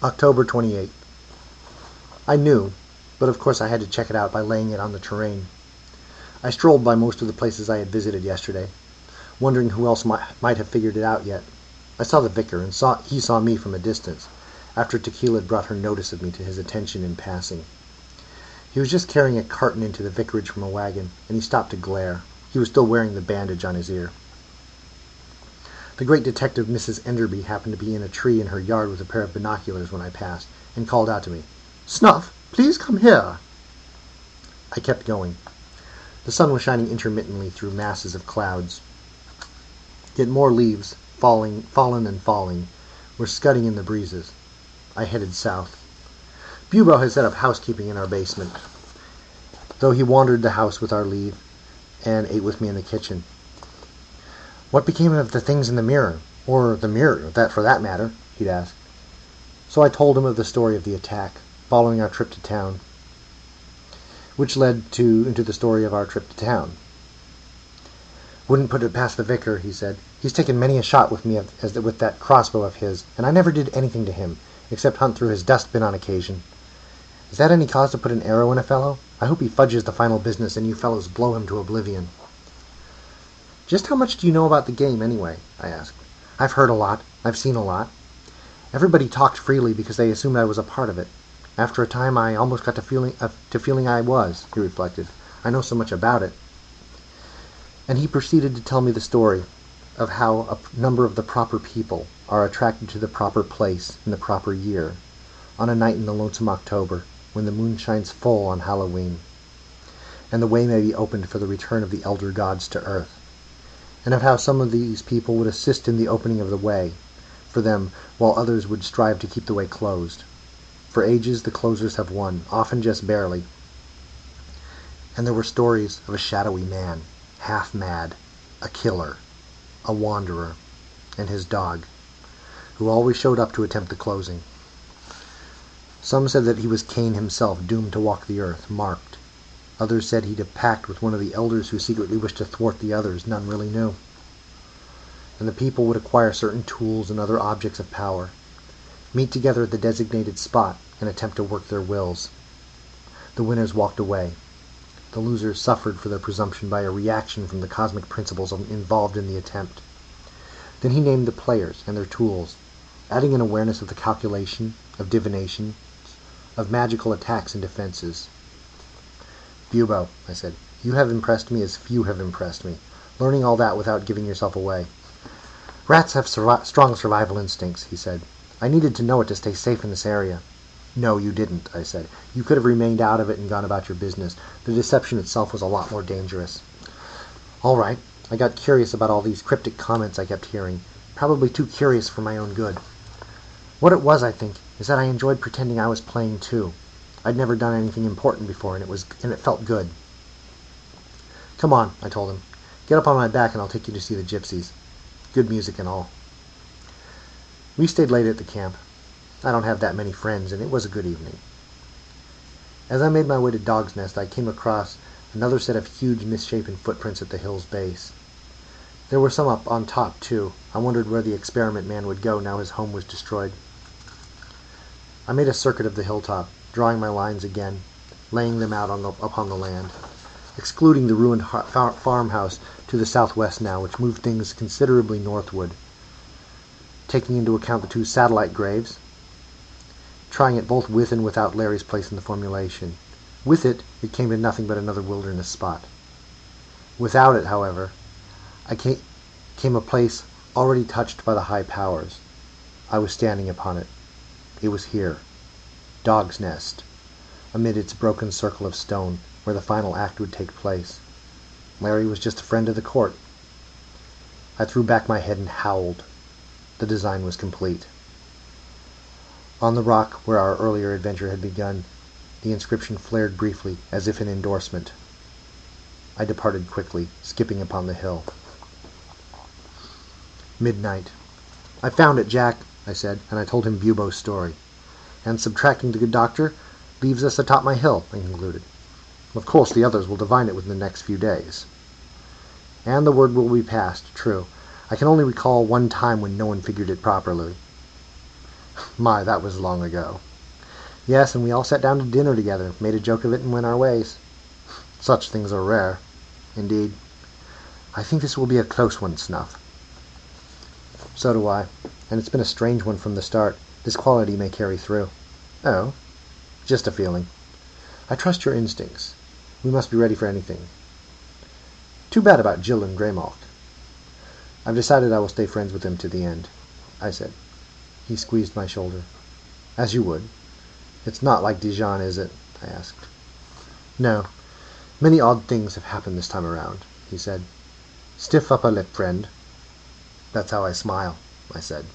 October 28th. I knew, but of course I had to check it out by laying it on the terrain. I strolled by most of the places I had visited yesterday, wondering who else might have figured it out yet. I saw the vicar, and he saw me from a distance, after Tequila had brought her notice of me to his attention in passing. He was just carrying a carton into the vicarage from a wagon, and he stopped to glare. He was still wearing the bandage on his ear. The great detective, Mrs. Enderby, happened to be in a tree in her yard with a pair of binoculars when I passed, and called out to me, "Snuff, please come here." I kept going. The sun was shining intermittently through masses of clouds. Yet more leaves, fallen and falling, were scudding in the breezes. I headed south. Bubo had set up housekeeping in our basement, though he wandered the house with our leave and ate with me in the kitchen. "What became of the things in the mirror? Or the mirror, that for that matter?" he'd ask. So I told him of the story of the attack, following our trip to town, which led into the story of our trip to town. "Wouldn't put it past the vicar," he said. "He's taken many a shot with me with that crossbow of his, and I never did anything to him, except hunt through his dustbin on occasion. Is that any cause to put an arrow in a fellow? I hope he fudges the final business and you fellows blow him to oblivion." "Just how much do you know about the game, anyway?" I asked. "I've heard a lot. I've seen a lot. Everybody talked freely because they assumed I was a part of it. After a time I almost got to feeling I was," he reflected. "I know so much about it." And he proceeded to tell me the story of how a number of the proper people are attracted to the proper place in the proper year, on a night in the Lonesome October, when the moon shines full on Halloween, and the way may be opened for the return of the elder gods to earth, and of how some of these people would assist in the opening of the way for them, while others would strive to keep the way closed. For ages the closers have won, often just barely. And there were stories of a shadowy man, half mad, a killer, a wanderer, and his dog, who always showed up to attempt the closing. Some said that he was Cain himself, doomed to walk the earth, marked. Others said he'd a pact with one of the elders who secretly wished to thwart the others. None really knew. And the people would acquire certain tools and other objects of power, meet together at the designated spot, and attempt to work their wills. The winners walked away. The losers suffered for their presumption by a reaction from the cosmic principles involved in the attempt. Then he named the players and their tools, adding an awareness of the calculation, of divination, of magical attacks and defenses. "Bubo," I said, "you have impressed me as few have impressed me, learning all that without giving yourself away." "Rats have strong survival instincts," he said. "I needed to know it to stay safe in this area." "No, you didn't," I said. "You could have remained out of it and gone about your business. The deception itself was a lot more dangerous." "All right. I got curious about all these cryptic comments I kept hearing, probably too curious for my own good. What it was, I think, is that I enjoyed pretending I was playing too. I'd never done anything important before, and it felt good." "Come on," I told him. "Get up on my back and I'll take you to see the gypsies. Good music and all." We stayed late at the camp. I don't have that many friends, and it was a good evening. As I made my way to Dog's Nest, I came across another set of huge misshapen footprints at the hill's base. There were some up on top, too. I wondered where the experiment man would go now his home was destroyed. I made a circuit of the hilltop, drawing my lines again, laying them out upon the land, excluding the ruined farmhouse to the southwest now, which moved things considerably northward, taking into account the two satellite graves, trying it both with and without Larry's place in the formulation. With it, it came to nothing but another wilderness spot. Without it, however, came a place already touched by the high powers. I was standing upon it. It was here, Dog's Nest, amid its broken circle of stone, where the final act would take place. Larry was just a friend of the court. I threw back my head and howled. The design was complete. On the rock where our earlier adventure had begun, the inscription flared briefly, as if in endorsement. I departed quickly, skipping upon the hill. Midnight. "I found it, Jack," I said, and I told him Bubo's story. "And subtracting the good doctor leaves us atop my hill," I concluded. "Of course the others will divine it within the next few days. And the word will be passed, true. I can only recall one time when no one figured it properly. My, that was long ago. Yes, and we all sat down to dinner together, made a joke of it, and went our ways. Such things are rare. Indeed. I think this will be a close one, Snuff. So do I. And it's been a strange one from the start. This quality may carry through. Oh? Just a feeling. I trust your instincts. We must be ready for anything. Too bad about Jill and Greymalk. I've decided I will stay friends with them to the end, I said. He squeezed my shoulder. As you would. It's not like Dijon, is it? I asked. No. Many odd things have happened this time around, he said. Stiff upper lip, friend. That's how I smile, I said.